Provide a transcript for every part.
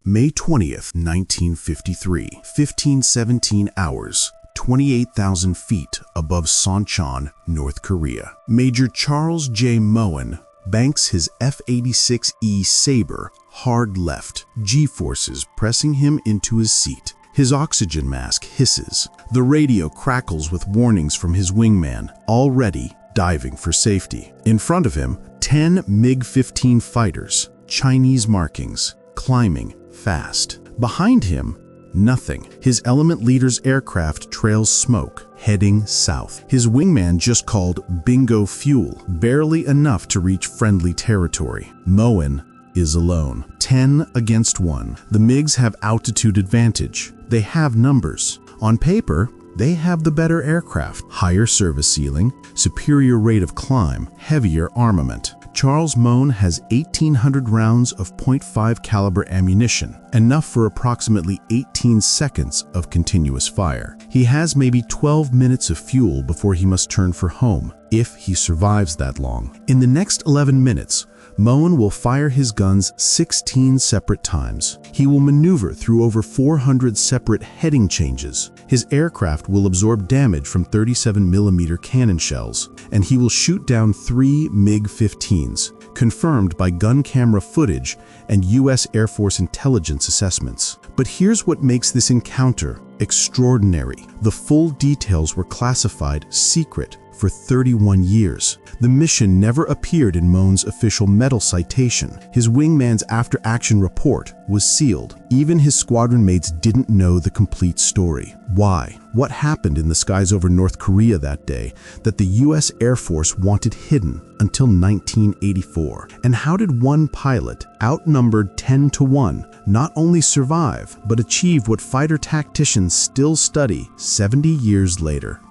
May 20th, 1953, 15:17 hours, 28,000 feet above Sonchon, North Korea. Major Charles J. Mowen banks his F-86E Sabre hard left, G-forces pressing him into his seat. His oxygen mask hisses. The radio crackles with warnings from his wingman, already diving for safety. In front of him, 10 MiG-15 fighters, Chinese markings, climbing fast. Behind him, nothing. His element leader's aircraft trails smoke, heading south. His wingman just called bingo fuel, barely enough to reach friendly territory. Moen is alone. 10 against 1. The MiGs have altitude advantage. They have numbers. On paper, they have the better aircraft, higher service ceiling, superior rate of climb, heavier armament. Charles Mowen has 1,800 rounds of .5 caliber ammunition, enough for approximately 18 seconds of continuous fire. He has maybe 12 minutes of fuel before he must turn for home, if he survives that long. In the next 11 minutes, Mowen will fire his guns 16 separate times. He will maneuver through over 400 separate heading changes. His aircraft will absorb damage from 37mm cannon shells, and he will shoot down 3 MiG-15s, confirmed by gun camera footage and U.S. Air Force intelligence assessments. But here's what makes this encounter extraordinary. The full details were classified secret for 31 years. The mission never appeared in Mowen's official medal citation. His wingman's after-action report was sealed. Even his squadron mates didn't know the complete story. Why? What happened in the skies over North Korea that day that the U.S. Air Force wanted hidden until 1984? And how did one pilot, outnumbered 10-1, not only survive, but achieve what fighter tacticians still study 70 years later?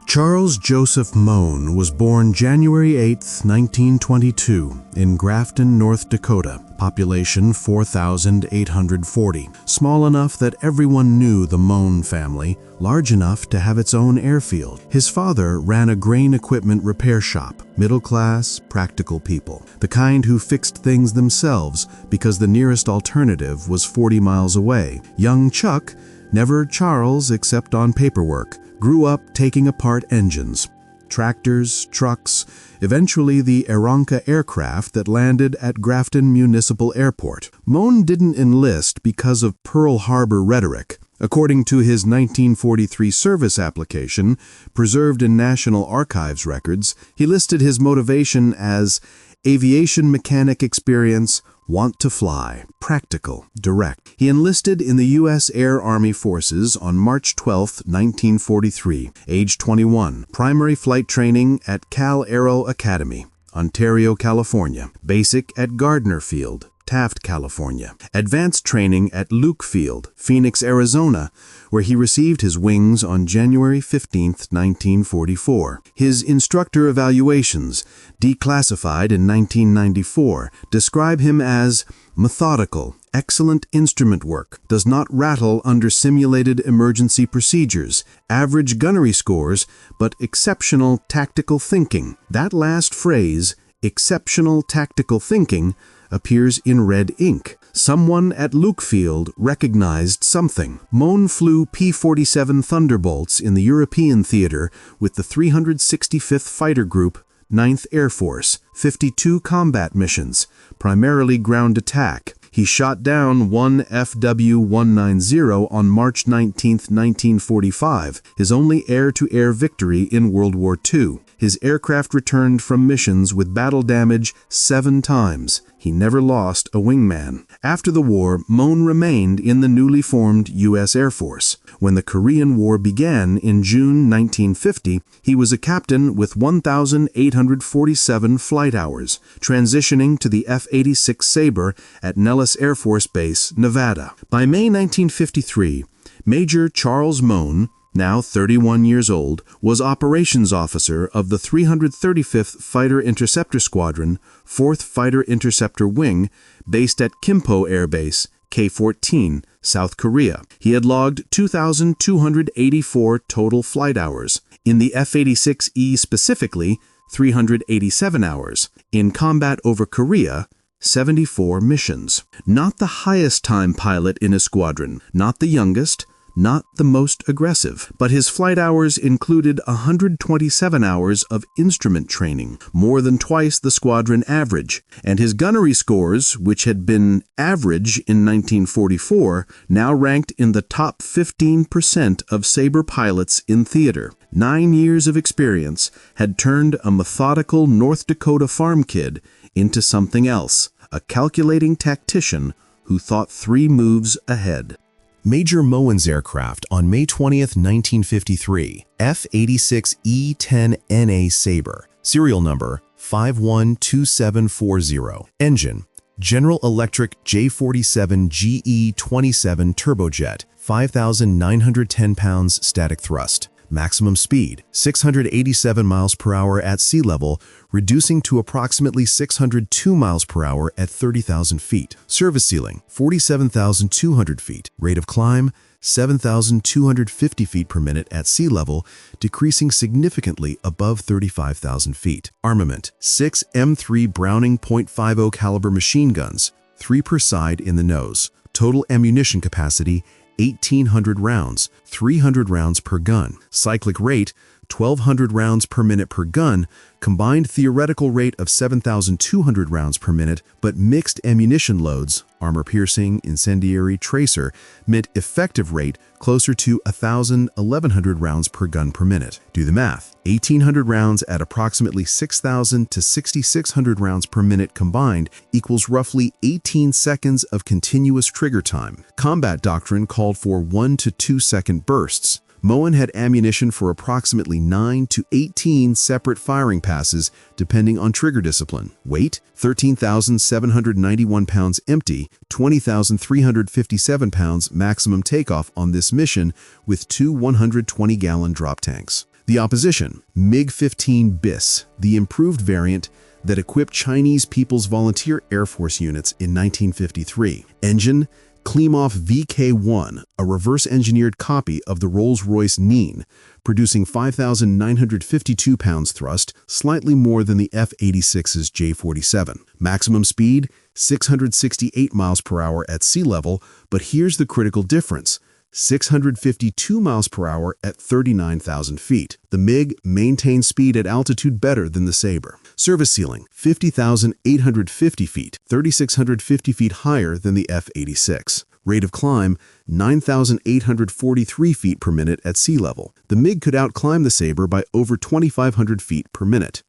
Charles Joseph Mowen was born January 8, 1922, in Grafton, North Dakota, population 4,840. Small enough that everyone knew the Moen family, large enough to have its own airfield. His father ran a grain equipment repair shop, middle-class, practical people, the kind who fixed things themselves because the nearest alternative was 40 miles away. Young Chuck, never Charles except on paperwork, grew up taking apart engines, tractors, trucks, eventually the Aeronca aircraft that landed at Grafton Municipal Airport. Moen didn't enlist because of Pearl Harbor rhetoric. According to his 1943 service application, preserved in National Archives records, he listed his motivation as aviation mechanic experience, want to fly, practical, direct. He enlisted in the U.S. Air Army Forces on March 12, 1943, age 21. Primary flight training at Cal Aero Academy, Ontario, California. Basic at Gardner Field, Taft, California. Advanced training at Luke Field, Phoenix, Arizona, where he received his wings on January 15, 1944. His instructor evaluations, Declassified in 1994, describe him as methodical, excellent instrument work, does not rattle under simulated emergency procedures, average gunnery scores, but exceptional tactical thinking. That last phrase, exceptional tactical thinking, appears in red ink. Someone at Luke Field recognized something. Moen flew P-47 Thunderbolts in the European theater with the 365th Fighter Group, 9th Air Force, 52 combat missions, primarily ground attack. He shot down one FW-190 on March 19, 1945, his only air-to-air victory in World War II. His aircraft returned from missions with battle damage 7 times. He never lost a wingman. After the war, Moen remained in the newly formed U.S. Air Force. When the Korean War began in June 1950, he was a captain with 1,847 flight hours, transitioning to the F-86 Sabre at Nellis Air Force Base, Nevada. By May 1953, Major Charles Mowen, now 31 years old, was operations officer of the 335th Fighter Interceptor Squadron, 4th Fighter Interceptor Wing, based at Kimpo Air Base, K-14, South Korea. He had logged 2,284 total flight hours. In the F-86E specifically, 387 hours. In combat over Korea, 74 missions. Not the highest time pilot in a squadron, not the youngest, not the most aggressive, but his flight hours included 127 hours of instrument training, more than twice the squadron average, and his gunnery scores, which had been average in 1944, now ranked in the top 15% of Sabre pilots in theater. 9 years of experience had turned a methodical North Dakota farm kid into something else, a calculating tactician who thought 3 moves ahead. Major Mowen's aircraft on May 20, 1953, F-86 E-10NA Sabre, serial number 512740, engine, General Electric J47 GE27 turbojet, 5,910 pounds static thrust. Maximum speed, 687 miles per hour at sea level, reducing to approximately 602 miles per hour at 30,000 feet. Service ceiling, 47,200 feet. Rate of climb, 7,250 feet per minute at sea level, decreasing significantly above 35,000 feet. Armament, 6 M3 Browning .50 caliber machine guns, 3 per side in the nose. Total ammunition capacity, 1,800 rounds, 300 rounds per gun. Cyclic rate, 1,200 rounds per minute per gun, combined theoretical rate of 7,200 rounds per minute, but mixed ammunition loads, armor-piercing, incendiary, tracer, meant effective rate closer to 1,100 rounds per gun per minute. Do the math. 1,800 rounds at approximately 6,000 to 6,600 rounds per minute combined equals roughly 18 seconds of continuous trigger time. Combat doctrine called for 1 to 2 second bursts. Moen had ammunition for approximately 9 to 18 separate firing passes, depending on trigger discipline. Weight, 13,791 pounds empty, 20,357 pounds maximum takeoff on this mission, with 2 120-gallon drop tanks. The opposition, MiG-15 BIS, the improved variant that equipped Chinese People's Volunteer Air Force units in 1953. Engine, Klimov VK-1, a reverse-engineered copy of the Rolls-Royce Nene, producing 5,952 pounds thrust, slightly more than the F-86's J-47. Maximum speed, 668 miles per hour at sea level, but here's the critical difference. 652 miles per hour at 39,000 feet. The MiG maintained speed at altitude better than the Sabre. Service ceiling, 50,850 feet, 3,650 feet higher than the F-86. Rate of climb, 9,843 feet per minute at sea level. The MiG could outclimb the Sabre by over 2,500 feet per minute.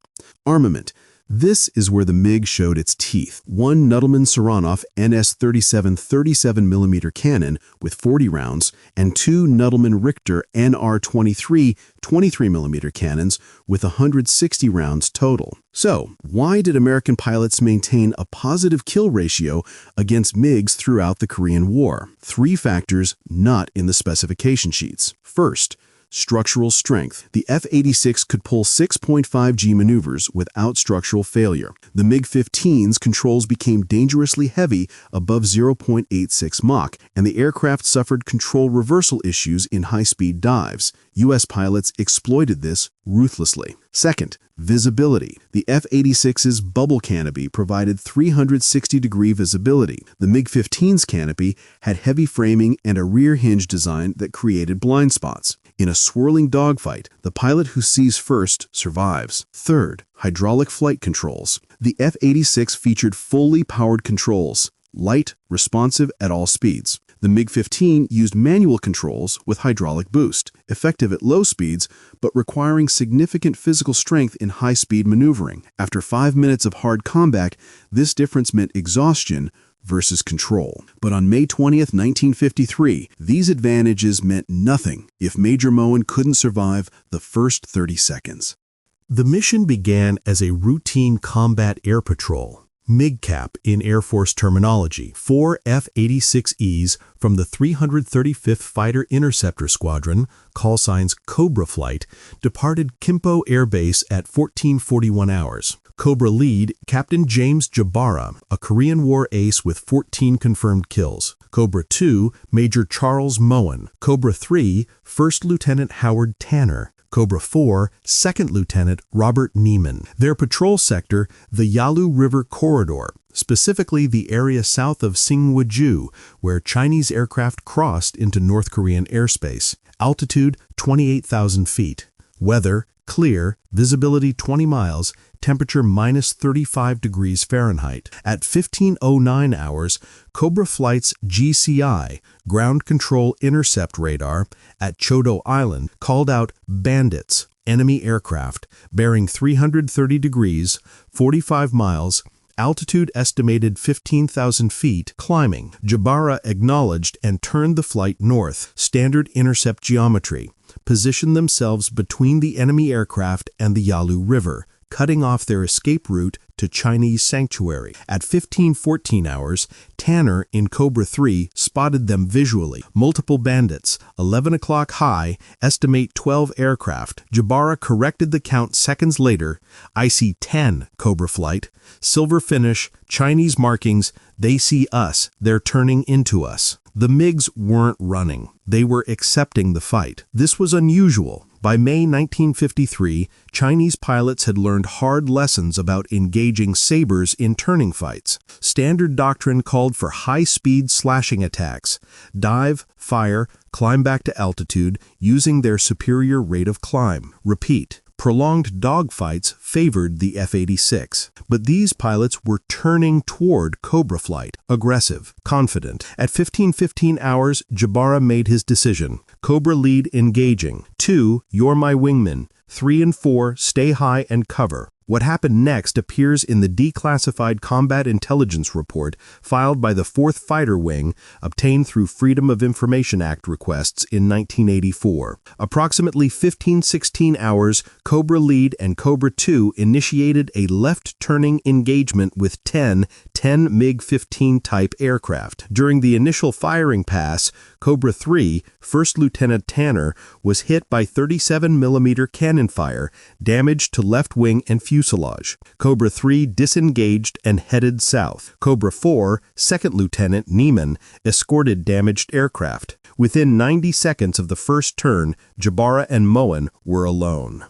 Armament. This is where the MiG showed its teeth. 1 Nudelman Saranov NS-37 37mm cannon with 40 rounds and 2 Nudelman Richter NR-23 23mm cannons with 160 rounds total. So, why did American pilots maintain a positive kill ratio against MiGs throughout the Korean War? 3 factors not in the specification sheets. First, structural strength. The F-86 could pull 6.5 G maneuvers without structural failure. The MiG-15's controls became dangerously heavy above 0.86 Mach, and the aircraft suffered control reversal issues in high-speed dives. U.S. pilots exploited this ruthlessly. Second, visibility. The F-86's bubble canopy provided 360-degree visibility. The MiG-15's canopy had heavy framing and a rear hinge design that created blind spots. In a swirling dogfight, the pilot who sees first survives. Third, hydraulic flight controls. The F-86 featured fully powered controls, light, responsive at all speeds. The MiG-15 used manual controls with hydraulic boost, effective at low speeds, but requiring significant physical strength in high-speed maneuvering. After 5 minutes of hard combat, this difference meant exhaustion versus control. But on May 20th, 1953, these advantages meant nothing if Major Mowen couldn't survive the first 30 seconds. The mission began as a routine combat air patrol, MiGCAP in Air Force terminology. 4 F-86Es from the 335th Fighter Interceptor Squadron, call signs Cobra Flight, departed Kimpo Air Base at 1441 hours. Cobra lead, Captain James Jabara, a Korean War ace with 14 confirmed kills. Cobra 2, Major Charles Mowen. Cobra 3, First Lieutenant Howard Tanner. Cobra 4, Second Lieutenant Robert Neiman. Their patrol sector, the Yalu River Corridor, specifically the area south of Singwaju, where Chinese aircraft crossed into North Korean airspace. Altitude 28,000 feet. Weather clear, visibility 20 miles, temperature minus 35 degrees Fahrenheit. At 15:09 hours, Cobra Flight's GCI, Ground Control Intercept Radar, at Chodo Island called out bandits, enemy aircraft, bearing 330 degrees, 45 miles, altitude estimated 15,000 feet, climbing. Jabara acknowledged and turned the flight north, standard intercept geometry, positioned themselves between the enemy aircraft and the Yalu River, cutting off their escape route to Chinese sanctuary. At 15:14 hours, Tanner in Cobra 3 spotted them visually. Multiple bandits, 11 o'clock high, estimate 12 aircraft. Jabara corrected the count seconds later. I see 10, Cobra Flight. Silver finish, Chinese markings, they see us, they're turning into us. The MiGs weren't running. They were accepting the fight. This was unusual. By May 1953, Chinese pilots had learned hard lessons about engaging Sabres in turning fights. Standard doctrine called for high-speed slashing attacks, dive, fire, climb back to altitude using their superior rate of climb. Repeat. Prolonged dogfights favored the F-86, but these pilots were turning toward Cobra Flight, aggressive, confident. At 15:15 hours, Jabara made his decision. Cobra lead engaging. 2, you're my wingman. 3 and 4, stay high and cover. What happened next appears in the Declassified Combat Intelligence Report filed by the 4th Fighter Wing, obtained through Freedom of Information Act requests in 1984. Approximately 15:16 hours, Cobra Lead and Cobra 2 initiated a left-turning engagement with 10 MiG-15 type aircraft. During the initial firing pass, Cobra 3, First Lieutenant Tanner, was hit by 37mm cannon fire, damage to left wing and fuselage. Cobra 3 disengaged and headed south. Cobra 4, Second Lieutenant Neiman, escorted damaged aircraft. Within 90 seconds of the first turn, Jabara and Moen were alone.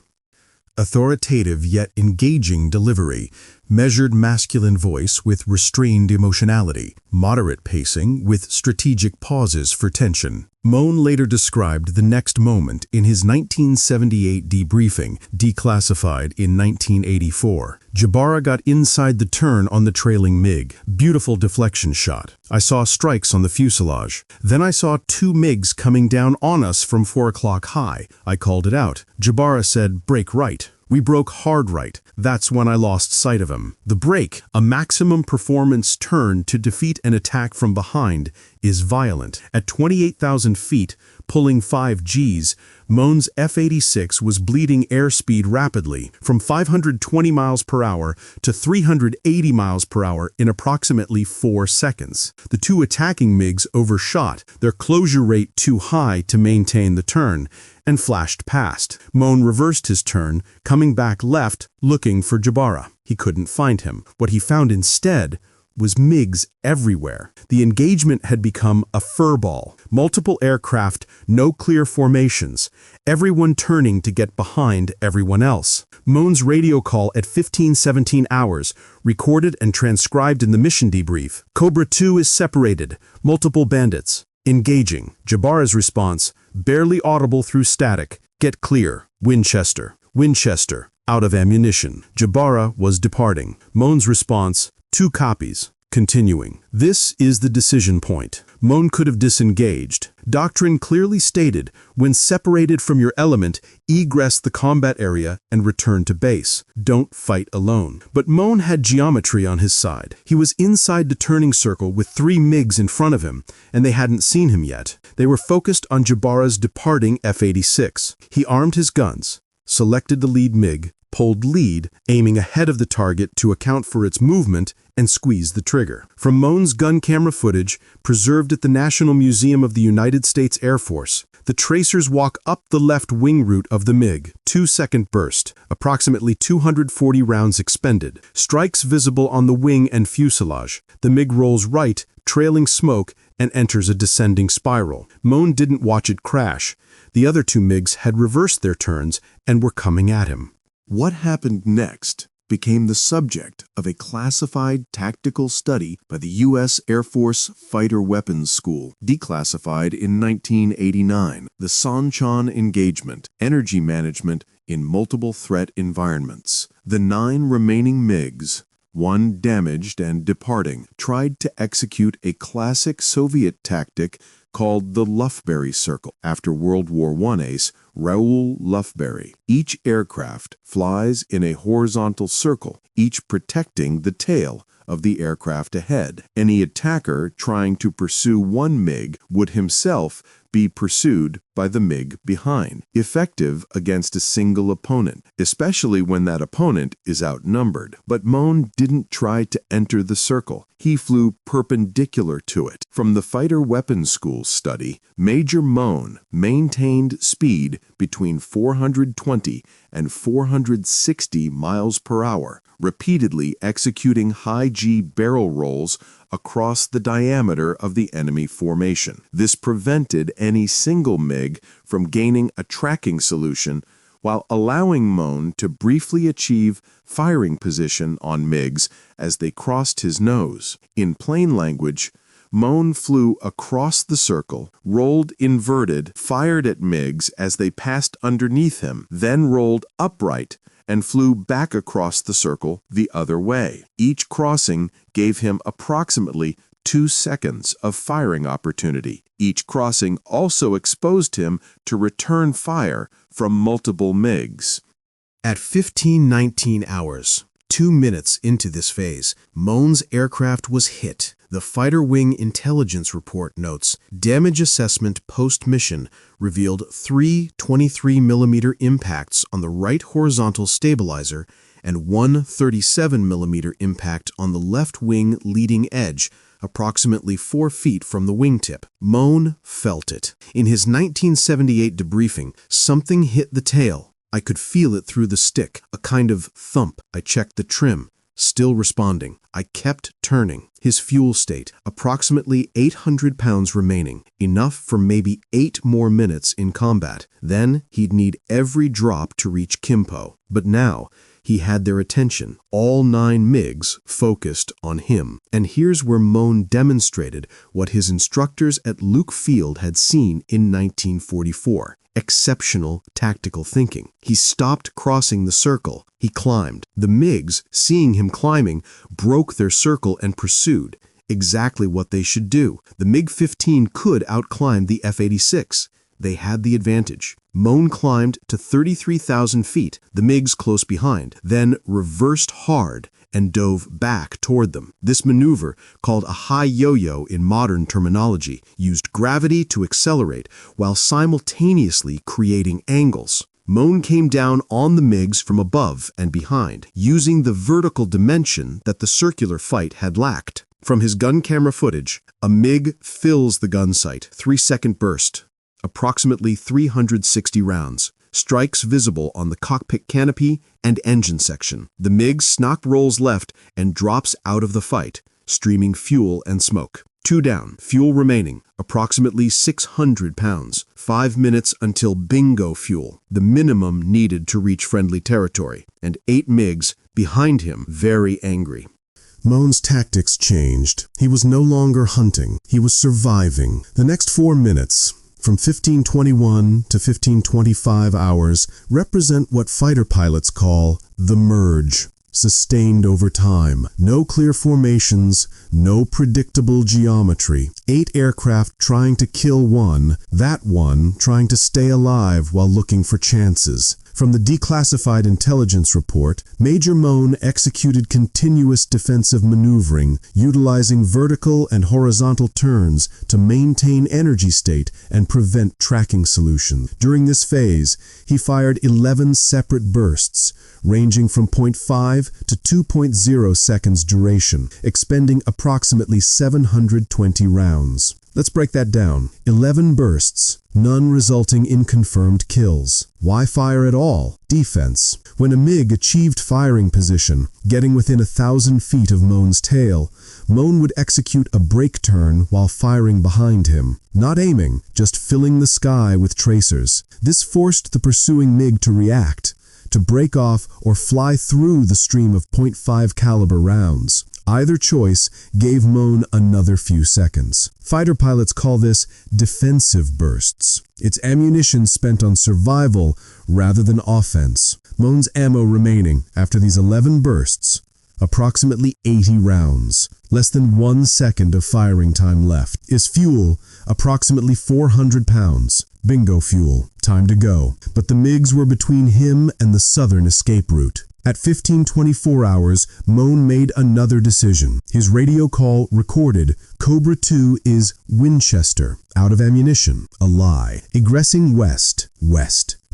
Authoritative yet engaging delivery, measured masculine voice with restrained emotionality, moderate pacing with strategic pauses for tension. Moen later described the next moment in his 1978 debriefing, declassified in 1984. Jabara got inside the turn on the trailing MiG. Beautiful deflection shot. I saw strikes on the fuselage. Then I saw 2 MiGs coming down on us from 4 o'clock high. I called it out. Jabara said, "Break right." We broke hard right. That's when I lost sight of him. The break, a maximum performance turn to defeat an attack from behind, is violent. At 28,000 feet, pulling 5 Gs, Moen's F-86 was bleeding airspeed rapidly, from 520 miles per hour to 380 miles per hour in approximately 4 seconds. The 2 attacking MiGs overshot, their closure rate too high to maintain the turn, and flashed past. Moen reversed his turn, coming back left, looking for Jabara. He couldn't find him. What he found instead was MiGs everywhere. The engagement had become a furball. Multiple aircraft, no clear formations, everyone turning to get behind everyone else. Moen's radio call at 15:17 hours, recorded and transcribed in the mission debrief. Cobra 2 is separated, multiple bandits. Engaging. Jabara's response, barely audible through static. Get clear. Winchester. Winchester. Out of ammunition. Jabara was departing. Moen's response, 2 copies. Continuing. This is the decision point. Moen could have disengaged. Doctrine clearly stated, when separated from your element, egress the combat area and return to base. Don't fight alone. But Moen had geometry on his side. He was inside the turning circle with 3 MiGs in front of him, and they hadn't seen him yet. They were focused on Jabara's departing F-86. He armed his guns, selected the lead MiG, pulled lead, aiming ahead of the target to account for its movement, and squeezed the trigger. From Moen's gun camera footage, preserved at the National Museum of the United States Air Force, the tracers walk up the left wing route of the MiG. 2-second burst, approximately 240 rounds expended. Strikes visible on the wing and fuselage. The MiG rolls right, trailing smoke, and enters a descending spiral. Moen didn't watch it crash. The other 2 MiGs had reversed their turns and were coming at him. What happened next became the subject of a classified tactical study by the U.S. Air Force Fighter Weapons School, declassified in 1989. The Sonchon engagement, energy management in multiple threat environments. The 9 remaining MiGs, one damaged and departing, tried to execute a classic Soviet tactic called the Lufbery Circle, after World War I ace Raoul Lufbery. Each aircraft flies in a horizontal circle, each protecting the tail of the aircraft ahead. Any attacker trying to pursue one MiG would himself be pursued by the MiG behind, effective against a single opponent, especially when that opponent is outnumbered. But Moen didn't try to enter the circle. He flew perpendicular to it. From the Fighter Weapons School study, Major Moen maintained speed between 420 and 460 miles per hour, repeatedly executing high-G barrel rolls across the diameter of the enemy formation. This prevented any single MiG from gaining a tracking solution, while allowing Moen to briefly achieve firing position on MiGs as they crossed his nose. In plain language, Moen flew across the circle, rolled inverted, fired at MiGs as they passed underneath him, then rolled upright and flew back across the circle the other way. Each crossing gave him approximately 2 seconds of firing opportunity. Each crossing also exposed him to return fire from multiple MiGs. At 15:19 hours, 2 minutes into this phase, Moen's aircraft was hit. The Fighter Wing Intelligence Report notes, damage assessment post-mission revealed 3 23mm impacts on the right horizontal stabilizer and 1 37mm impact on the left wing leading edge, approximately 4 feet from the wingtip. Moen felt it. In his 1978 debriefing, something hit the tail. I could feel it through the stick, a kind of thump. I checked the trim. Still responding. I kept turning. His fuel state, approximately 800 pounds remaining, enough for maybe 8 more minutes in combat. Then he'd need every drop to reach Kimpo. But now, he had their attention. All 9 MiGs focused on him. And here's where Moen demonstrated what his instructors at Luke Field had seen in 1944. Exceptional tactical thinking. He stopped crossing the circle. He climbed. The MiGs, seeing him climbing, broke their circle and pursued. Exactly what they should do. The MiG-15 could outclimb the F-86. They had the advantage. Moen climbed to 33,000 feet, the MiGs close behind, then reversed hard and dove back toward them. This maneuver, called a high yo-yo in modern terminology, used gravity to accelerate while simultaneously creating angles. Moen came down on the MiGs from above and behind, using the vertical dimension that the circular fight had lacked. From his gun camera footage, a MiG fills the gun sight, 3-second burst, approximately 360 rounds. Strikes visible on the cockpit canopy and engine section. The MiG snock rolls left and drops out of the fight, streaming fuel and smoke. 2 down, fuel remaining, approximately 600 pounds. 5 minutes until bingo fuel, the minimum needed to reach friendly territory, and 8 MiGs behind him, very angry. Moen's tactics changed. He was no longer hunting, he was surviving. The next 4 minutes, from 1521 to 1525 hours, represent what fighter pilots call the merge, sustained over time. No clear formations, no predictable geometry. 8 aircraft trying to kill one, that one trying to stay alive while looking for chances. From the Declassified Intelligence Report, Major Moen executed continuous defensive maneuvering, utilizing vertical and horizontal turns to maintain energy state and prevent tracking solutions. During this phase, he fired 11 separate bursts, ranging from 0.5 to 2.0 seconds duration, expending approximately 720 rounds. Let's break that down. 11 bursts, none resulting in confirmed kills. Why fire at all? Defense. When a MiG achieved firing position, getting within 1,000 feet of Moen's tail, Moen would execute a brake turn while firing behind him. Not aiming, just filling the sky with tracers. This forced the pursuing MiG to react, to break off or fly through the stream of .5 caliber rounds. Either choice gave Moen another few seconds. Fighter pilots call this defensive bursts. It's ammunition spent on survival rather than offense. Moen's ammo remaining after these 11 bursts, approximately 80 rounds, less than 1 second of firing time left. His fuel, approximately 400 pounds. Bingo fuel, time to go. But the MiGs were between him and the southern escape route. At 15:24 hours, Moen made another decision. His radio call recorded, Cobra 2 is Winchester, out of ammunition, a lie. Egressing west,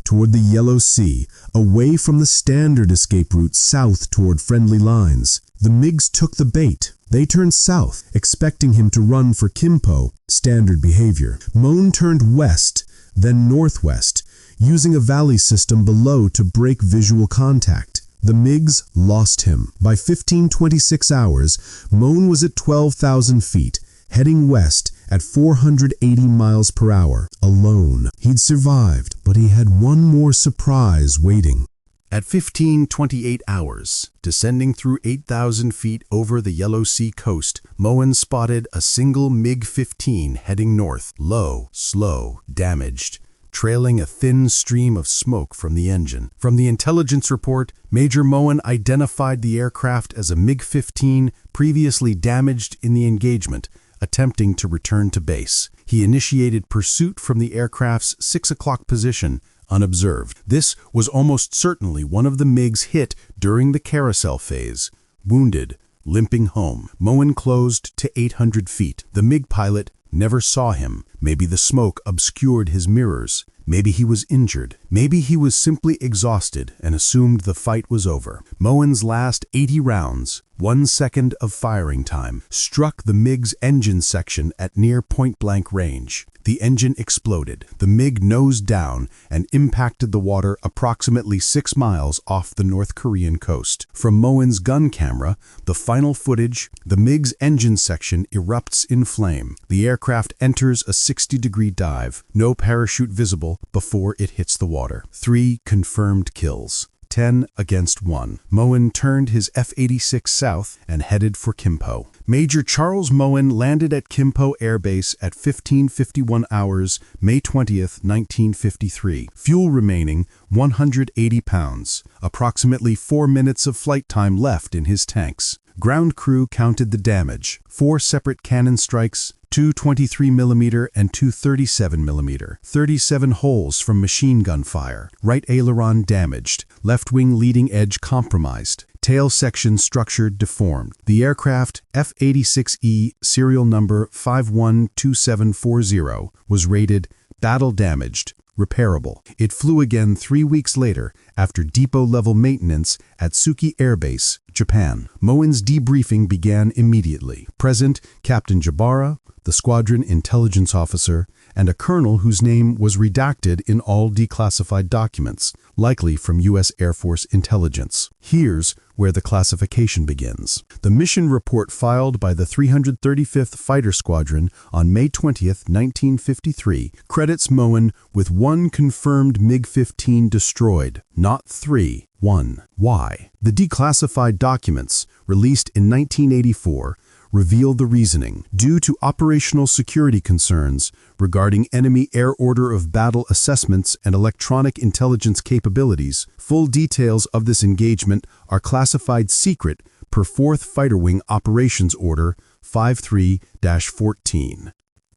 toward the Yellow Sea, away from the standard escape route south toward friendly lines. The MiGs took the bait. They turned south, expecting him to run for Kimpo, standard behavior. Moen turned west, then northwest, using a valley system below to break visual contact. The MiGs lost him. By 15:26 hours, Moen was at 12,000 feet, heading west at 480 miles per hour, alone. He'd survived, but he had one more surprise waiting. At 15:28 hours, descending through 8,000 feet over the Yellow Sea coast, Moen spotted a single MiG-15 heading north, low, slow, damaged, trailing a thin stream of smoke from the engine. From the intelligence report, Major Moen identified the aircraft as a MiG-15 previously damaged in the engagement, attempting to return to base. He initiated pursuit from the aircraft's 6 o'clock position, unobserved. This was almost certainly one of the MiGs hit during the carousel phase. Wounded, limping home, Moen closed to 800 feet. The MiG pilot never saw him. Maybe the smoke obscured his mirrors. Maybe he was injured. Maybe he was simply exhausted and assumed the fight was over. Moen's last 80 rounds, 1 second of firing time, struck the MiG's engine section at near point-blank range. The engine exploded. The MiG nosed down and impacted the water approximately 6 miles off the North Korean coast. From Moen's gun camera, the final footage, the MiG's engine section erupts in flame. The aircraft enters a 60-degree dive, no parachute visible before it hits the water. 3 confirmed kills. 10 against 1. Moen turned his F-86 south and headed for Kimpo. Major Charles Mowen landed at Kimpo Air Base at 15:51 hours, May 20th, 1953. Fuel remaining 180 pounds. Approximately 4 minutes of flight time left in his tanks. Ground crew counted the damage. 4 separate cannon strikes, 2 23mm and 2 37mm. 37 holes from machine gun fire. Right aileron damaged. Left wing leading edge compromised. Tail section structure deformed. The aircraft, F-86E, serial number 512740, was rated battle damaged, repairable. It flew again 3 weeks later after depot-level maintenance at Suki Air Base, Japan. Mowen's debriefing began immediately. Present, Captain Jabara, the squadron intelligence officer, and a colonel whose name was redacted in all declassified documents, likely from U.S. Air Force intelligence. Here's where the classification begins. The mission report filed by the 335th Fighter Squadron on May 20th, 1953, credits Moen with 1 confirmed MiG-15 destroyed, not 3. 1. Why? The declassified documents, released in 1984, revealed the reasoning. Due to operational security concerns regarding enemy air order of battle assessments and electronic intelligence capabilities, full details of this engagement are classified secret per 4th Fighter Wing Operations Order 53-14.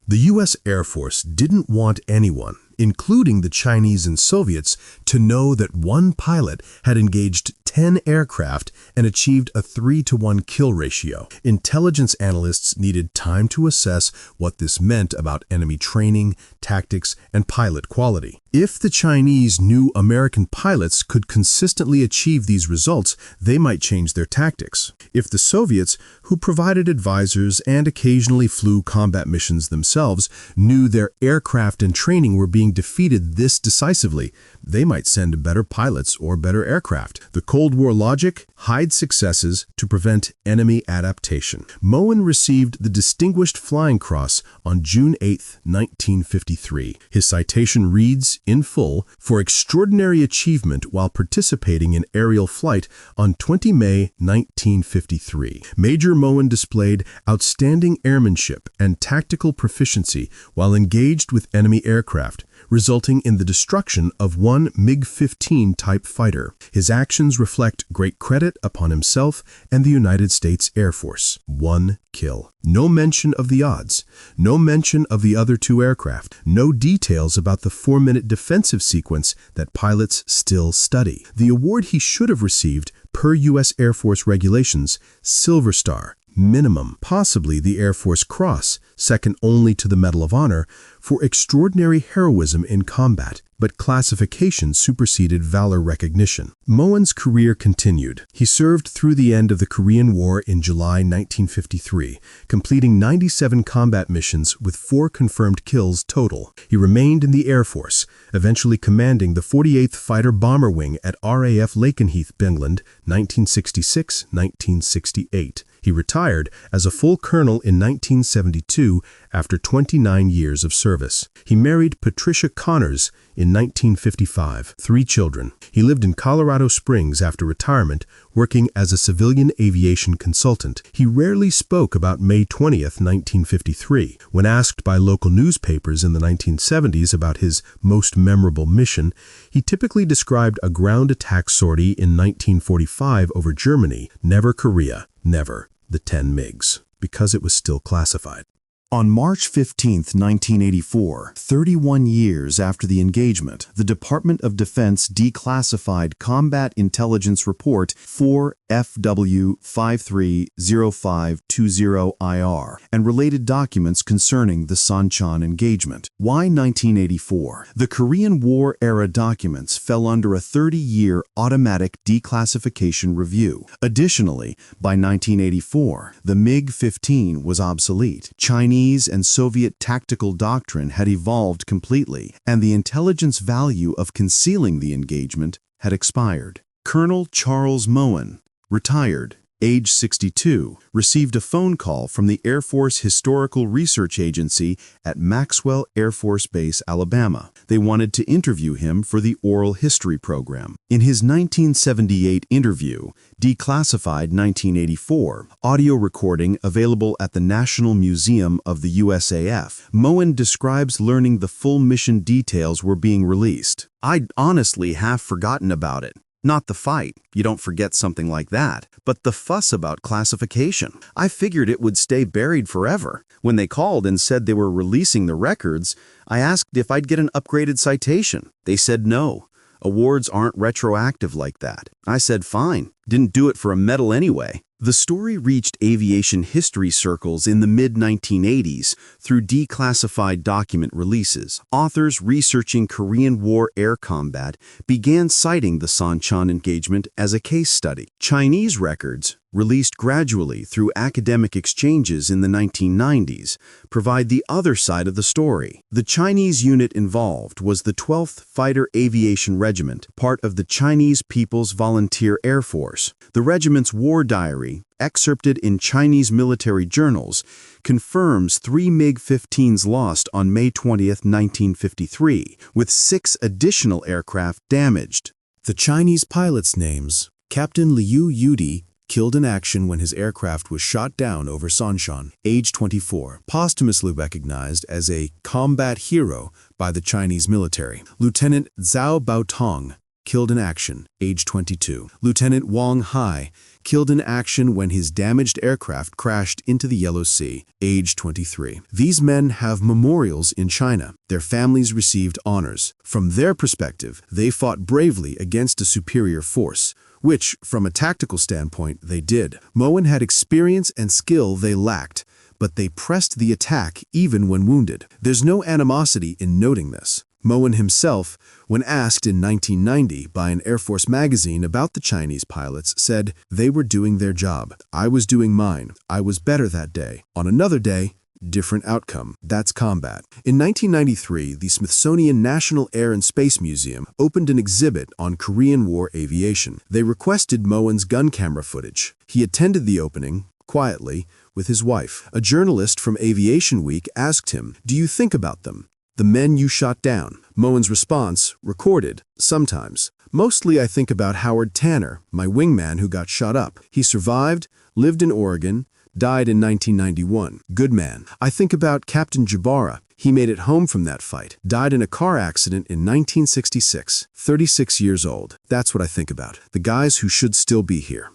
The U.S. Air Force didn't want anyone, including the Chinese and Soviets, to know that one pilot had engaged 10 aircraft and achieved a 3-to-1 kill ratio. Intelligence analysts needed time to assess what this meant about enemy training, tactics, and pilot quality. If the Chinese knew American pilots could consistently achieve these results, they might change their tactics. If the Soviets, who provided advisors and occasionally flew combat missions themselves, knew their aircraft and training were being being defeated this decisively, they might send better pilots or better aircraft. The Cold War logic: hide successes to prevent enemy adaptation. Moen received the Distinguished Flying Cross on June 8, 1953. His citation reads, in full, for extraordinary achievement while participating in aerial flight on 20 May 1953. Major Moen displayed outstanding airmanship and tactical proficiency while engaged with enemy aircraft, resulting in the destruction of one MiG-15 type fighter. His actions reflect great credit upon himself and the United States Air Force. 1 kill. No mention of the odds. No mention of the other 2 aircraft. No details about the 4-minute defensive sequence that pilots still study. The award he should have received, per U.S. Air Force regulations: Silver Star, minimum, possibly the Air Force Cross, second only to the Medal of Honor, for extraordinary heroism in combat, but classification superseded valor recognition. Moen's career continued. He served through the end of the Korean War in July 1953, completing 97 combat missions with 4 confirmed kills total. He remained in the Air Force, eventually commanding the 48th Fighter Bomber Wing at RAF Lakenheath, England, 1966-1968. He retired as a full colonel in 1972 after 29 years of service. He married Patricia Connors in 1955, 3 children. He lived in Colorado Springs after retirement, working as a civilian aviation consultant. He rarely spoke about May 20th, 1953. When asked by local newspapers in the 1970s about his most memorable mission, he typically described a ground attack sortie in 1945 over Germany, never Korea, never the 10 MiGs, because it was still classified. On March 15, 1984, 31 years after the engagement, the Department of Defense declassified Combat Intelligence Report 4FW530520IR and related documents concerning the Sonchon engagement. Why 1984? The Korean War-era documents fell under a 30-year automatic declassification review. Additionally, by 1984, the MiG-15 was obsolete. Chinese and Soviet tactical doctrine had evolved completely, and the intelligence value of concealing the engagement had expired. Colonel Charles Mowen, retired, age 62, received a phone call from the Air Force Historical Research Agency at Maxwell Air Force Base, Alabama. They wanted to interview him for the oral history program. In his 1978 interview, Declassified 1984, audio recording available at the National Museum of the USAF, Moen describes learning the full mission details were being released. "I'd honestly half forgotten about it. Not the fight, you don't forget something like that, but the fuss about classification. I figured it would stay buried forever. When they called and said they were releasing the records, I asked if I'd get an upgraded citation. They said no. Awards aren't retroactive like that. I said fine, didn't do it for a medal anyway." The story reached aviation history circles in the mid-1980s through declassified document releases. Authors researching Korean War air combat began citing the Sonchon engagement as a case study. Chinese records, released gradually through academic exchanges in the 1990s, provide the other side of the story. The Chinese unit involved was the 12th Fighter Aviation Regiment, part of the Chinese People's Volunteer Air Force. The regiment's war diary, excerpted in Chinese military journals, confirms 3 MiG-15s lost on May 20, 1953, with 6 additional aircraft damaged. The Chinese pilots' names: Captain Liu Yudi, killed in action when his aircraft was shot down over Sonchon, age 24, posthumously recognized as a combat hero by the Chinese military. Lieutenant Zhao Baotong, killed in action, age 22. Lieutenant Wang Hai, killed in action when his damaged aircraft crashed into the Yellow Sea, age 23. These men have memorials in China. Their families received honors. From their perspective, they fought bravely against a superior force, which, from a tactical standpoint, they did. Moen had experience and skill they lacked, but they pressed the attack even when wounded. There's no animosity in noting this. Moen himself, when asked in 1990 by an Air Force magazine about the Chinese pilots, said, "They were doing their job. I was doing mine. I was better that day. On another day, different outcome. That's combat. In 1993, the Smithsonian National Air and Space Museum opened an exhibit on Korean War aviation. They requested Mowen's gun camera footage. He attended the opening, quietly, with his wife. A journalist from Aviation Week asked him, "Do you think about them? The men you shot down?" Mowen's response, recorded, "Sometimes. Mostly I think about Howard Tanner, my wingman who got shot up. He survived, lived in Oregon, died in 1991. Good man. I think about Captain Jabara. He made it home from that fight. Died in a car accident in 1966. 36 years old. That's what I think about. The guys who should still be here."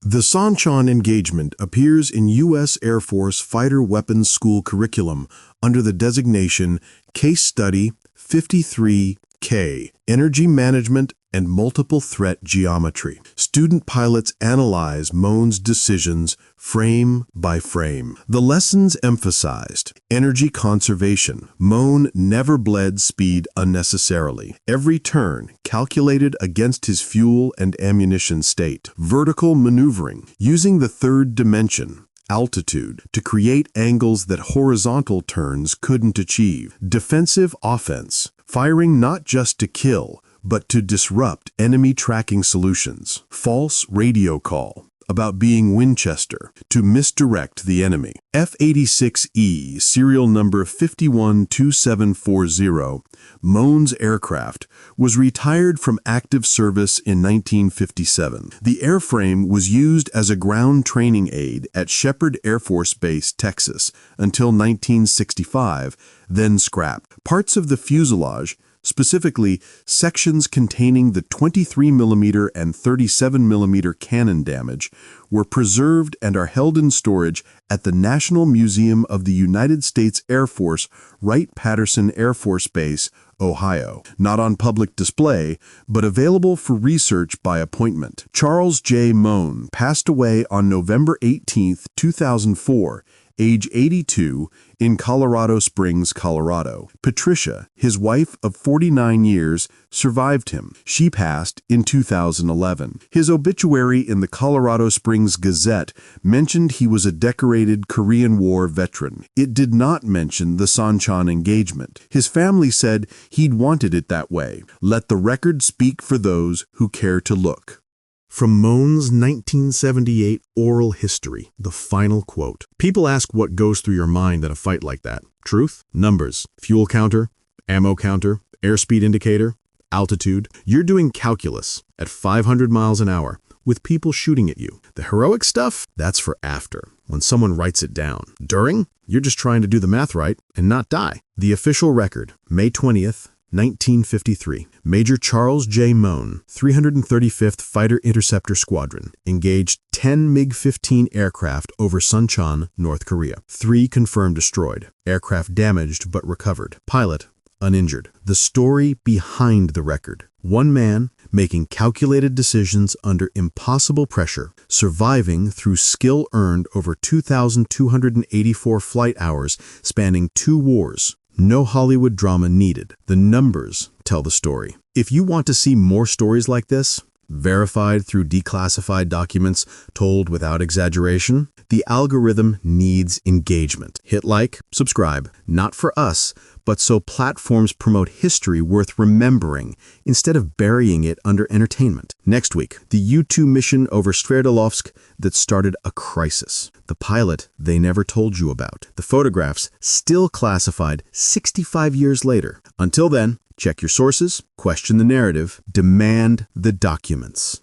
The Sonchon engagement appears in U.S. Air Force Fighter Weapons School curriculum under the designation Case Study 53K, Energy Management and Multiple Threat Geometry. Student pilots analyze Moen's decisions frame by frame. The lessons emphasized: energy conservation. Moen never bled speed unnecessarily. Every turn calculated against his fuel and ammunition state. Vertical maneuvering, using the third dimension, altitude, to create angles that horizontal turns couldn't achieve. Defensive offense, firing not just to kill, but to disrupt enemy tracking solutions. False radio call, about being Winchester, to misdirect the enemy. F-86E, serial number 512740, Moen's aircraft, was retired from active service in 1957. The airframe was used as a ground training aid at Shepherd Air Force Base, Texas, until 1965, then scrapped. Parts of the fuselage, specifically sections containing the 23mm and 37mm cannon damage, were preserved and are held in storage at the National Museum of the United States Air Force, Wright-Patterson Air Force Base, Ohio. Not on public display, but available for research by appointment. Charles J. Mowen passed away on November 18, 2004, age 82, in Colorado Springs, Colorado. Patricia, his wife of 49 years, survived him. She passed in 2011. His obituary in the Colorado Springs Gazette mentioned he was a decorated Korean War veteran. It did not mention the Sonchon engagement. His family said he'd wanted it that way. Let the record speak for those who care to look. From Moen's 1978 oral history, the final quote. People ask what goes through your mind at a fight like that. Truth? Numbers. Fuel counter, ammo counter, airspeed indicator, altitude. You're doing calculus at 500 miles an hour with people shooting at you. The heroic stuff? That's for after, when someone writes it down. During? You're just trying to do the math right and not die. The official record, May 20th, 1953. Major Charles J. Mowen, 335th Fighter Interceptor Squadron, engaged 10 MiG-15 aircraft over Sonchon, North Korea. 3 confirmed destroyed. Aircraft damaged but recovered. Pilot uninjured. The story behind the record. One man making calculated decisions under impossible pressure, surviving through skill earned over 2,284 flight hours spanning 2 wars. No Hollywood drama needed. The numbers tell the story. If you want to see more stories like this, verified through declassified documents told without exaggeration, the algorithm needs engagement. Hit like, subscribe, not for us, but so platforms promote history worth remembering instead of burying it under entertainment. Next week, the U-2 mission over Sverdlovsk that started a crisis. The pilot they never told you about. The photographs still classified 65 years later. Until then, check your sources, question the narrative, demand the documents.